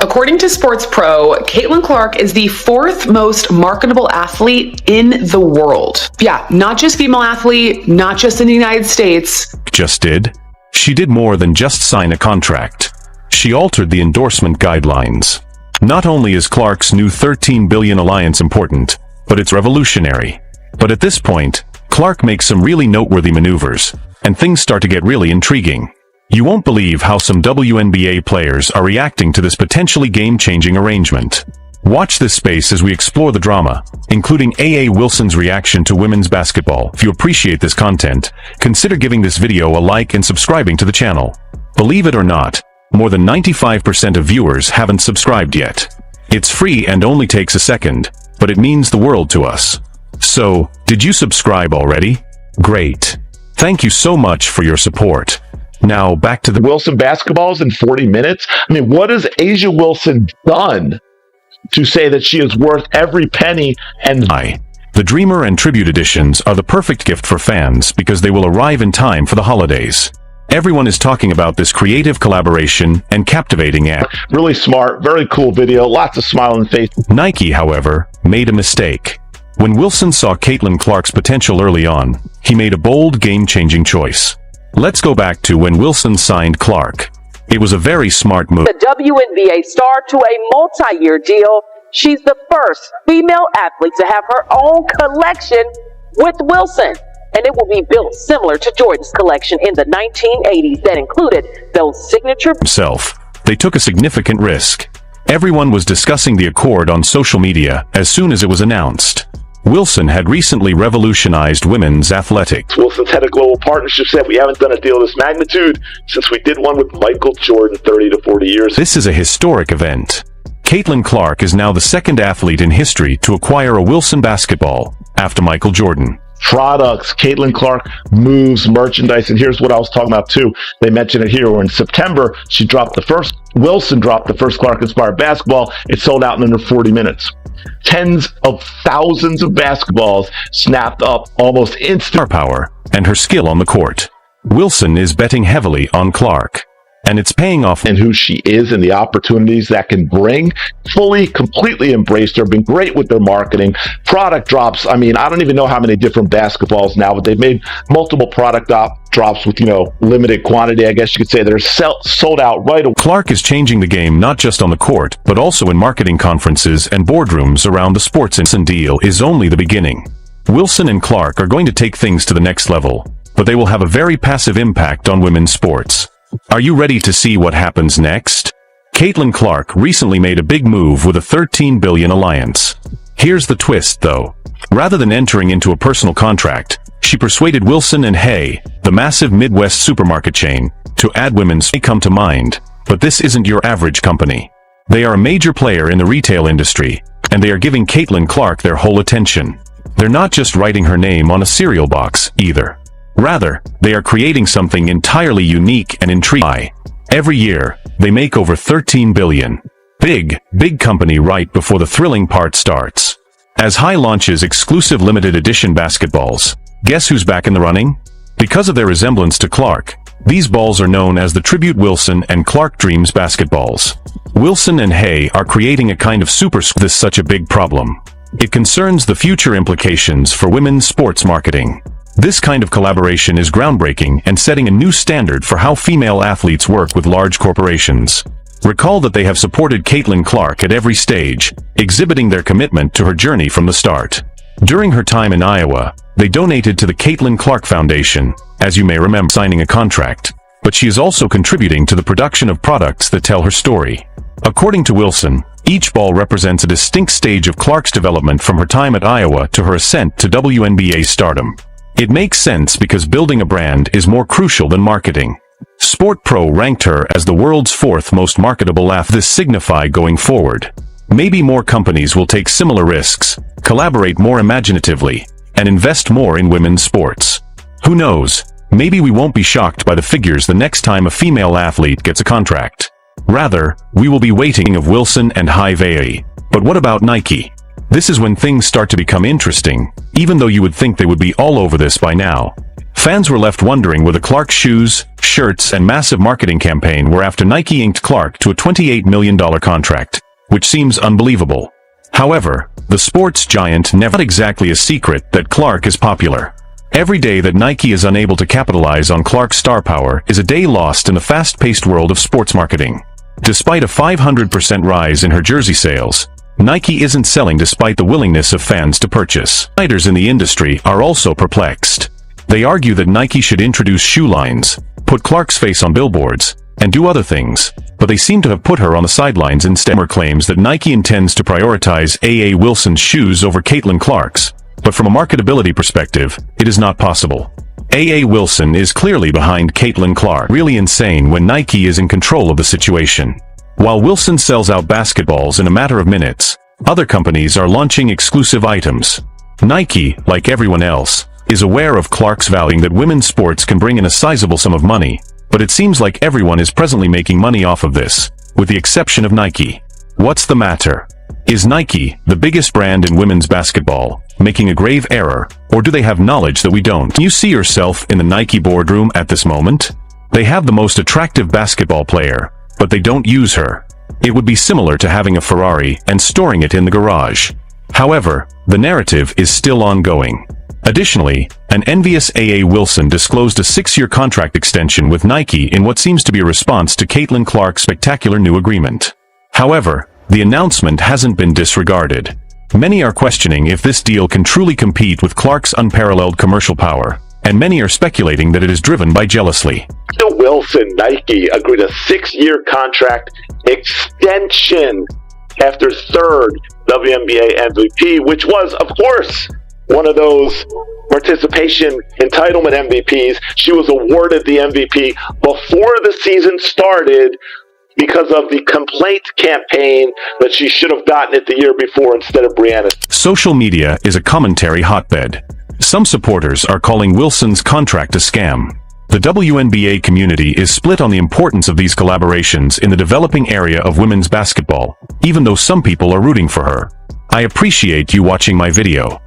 According to Sports Pro, Caitlin Clark is the fourth most marketable athlete in the world. Yeah, not just female athlete, not just in the United States. Just did? She did more than just sign a contract. She altered the endorsement guidelines. Not only is Clark's new $13 billion alliance important, but it's revolutionary. But at this point, Clark makes some really noteworthy maneuvers, and things start to get really intriguing. You won't believe how some WNBA players are reacting to this potentially game-changing arrangement. Watch this space as we explore the drama, including A.A. Wilson's reaction to women's basketball. If you appreciate this content, consider giving this video a like and subscribing to the channel. Believe it or not, more than 95% of viewers haven't subscribed yet. It's free and only takes a second, but it means the world to us. So, did you subscribe already? Great. Thank you so much for your support. Now, back to the Wilson basketballs in 40 minutes. I mean, what has A'ja Wilson done to say that she is worth every penny? And the Dreamer and Tribute editions are the perfect gift for fans because they will arrive in time for the holidays. Everyone is talking about this creative collaboration and captivating ad. Really smart, very cool video, lots of smiling face. Nike, however, made a mistake. When Wilson saw Caitlin Clark's potential early on, he made a bold, game-changing choice. Let's go back to when Wilson signed Clark. It was a very smart move. The WNBA star to a multi-year deal. She's the first female athlete to have her own collection with Wilson. And it will be built similar to Jordan's collection in the 1980s that included those signature himself. They took a significant risk. Everyone was discussing the accord on social media as soon as it was announced. Wilson had recently revolutionized women's athletics. Wilson's head of global partnerships said we haven't done a deal of this magnitude since we did one with Michael Jordan 30 to 40 years. This is a historic event. Caitlin Clark is now the second athlete in history to acquire a Wilson basketball, after Michael Jordan. Products, Caitlin Clark moves, merchandise, and here's what I was talking about too. They mentioned it here, where in September, Wilson dropped the first Clark-inspired basketball. It sold out in under 40 minutes. Tens of thousands of basketballs snapped up almost instant. Power and her skill on the court. Wilson is betting heavily on Clark, and it's paying off. And who she is and the opportunities that can bring. Fully, completely embraced her. Been great with their marketing. Product drops. I mean, I don't even know how many different basketballs now, but they've made multiple product drops with, limited quantity, I guess you could say. They're sold out right away. Clark is changing the game not just on the court, but also in marketing conferences and boardrooms around the sports. Wilson deal is only the beginning. Wilson and Clark are going to take things to the next level, but they will have a very passive impact on women's sports. Are you ready to see what happens next? Caitlin Clark recently made a big move with a $13 billion alliance. Here's the twist, though. Rather than entering into a personal contract, she persuaded Wilson and Hay, the massive Midwest supermarket chain, to add women's. May come to mind, but this isn't your average company. They are a major player in the retail industry, and they are giving Caitlin Clark their whole attention. They're not just writing her name on a cereal box, either. Rather, they are creating something entirely unique and intriguing. Every year, they make over $13 billion. Big company right before the thrilling part starts. As High launches exclusive limited edition basketballs, guess who's back in the running? Because of their resemblance to Clark, these balls are known as the Tribute Wilson and Clark Dreams basketballs. Wilson and Hay are creating a kind of super. This is such a big problem. It concerns the future implications for women's sports marketing. This kind of collaboration is groundbreaking and setting a new standard for how female athletes work with large corporations. Recall that they have supported Caitlin Clark at every stage, exhibiting their commitment to her journey from the start. During her time in Iowa, they donated to the Caitlin Clark Foundation, as you may remember, signing a contract. But she is also contributing to the production of products that tell her story. According to Wilson, each ball represents a distinct stage of Clark's development from her time at Iowa to her ascent to WNBA stardom. It makes sense because building a brand is more crucial than marketing. Sport Pro ranked her as the world's fourth most marketable athlete. This signify going forward. Maybe more companies will take similar risks, collaborate more imaginatively, and invest more in women's sports. Who knows? Maybe we won't be shocked by the figures the next time a female athlete gets a contract. Rather, we will be waiting of Wilson and Hay. But what about Nike? This is when things start to become interesting, even though you would think they would be all over this by now. Fans were left wondering where the Clark shoes, shirts, and massive marketing campaign were after Nike inked Clark to a $28 million contract, which seems unbelievable. However, the sports giant never exactly a secret that Clark is popular. Every day that Nike is unable to capitalize on Clark's star power is a day lost in the fast-paced world of sports marketing. Despite a 500% rise in her jersey sales, Nike isn't selling despite the willingness of fans to purchase. Insiders in the industry are also perplexed. They argue that Nike should introduce shoe lines, put Clark's face on billboards, and do other things, but they seem to have put her on the sidelines instead. Claims that Nike intends to prioritize A.A. Wilson's shoes over Caitlin Clark's, but from a marketability perspective, it is not possible. A.A. Wilson is clearly behind Caitlin Clark. Really insane when Nike is in control of the situation. While Wilson sells out basketballs in a matter of minutes, other companies are launching exclusive items. Nike, like everyone else, is aware of Clark's value that women's sports can bring in a sizable sum of money, but it seems like everyone is presently making money off of this, with the exception of Nike. What's the matter? Is Nike, the biggest brand in women's basketball, making a grave error, or do they have knowledge that we don't? Can you see yourself in the Nike boardroom at this moment? They have the most attractive basketball player, but they don't use her. It would be similar to having a Ferrari and storing it in the garage. However, the narrative is still ongoing. Additionally, an envious A.A. Wilson disclosed a 6-year contract extension with Nike in what seems to be a response to Caitlin Clark's spectacular new agreement. However, the announcement hasn't been disregarded. Many are questioning if this deal can truly compete with Clark's unparalleled commercial power, and many are speculating that it is driven by jealousy. The Wilson Nike agreed a 6-year contract extension after third WNBA MVP, which was, of course, one of those participation entitlement MVPs. She was awarded the MVP before the season started because of the complaint campaign that she should have gotten it the year before instead of Brianna. Social media is a commentary hotbed. Some supporters are calling Wilson's contract a scam. The WNBA community is split on the importance of these collaborations in the developing area of women's basketball, even though some people are rooting for her. I appreciate you watching my video.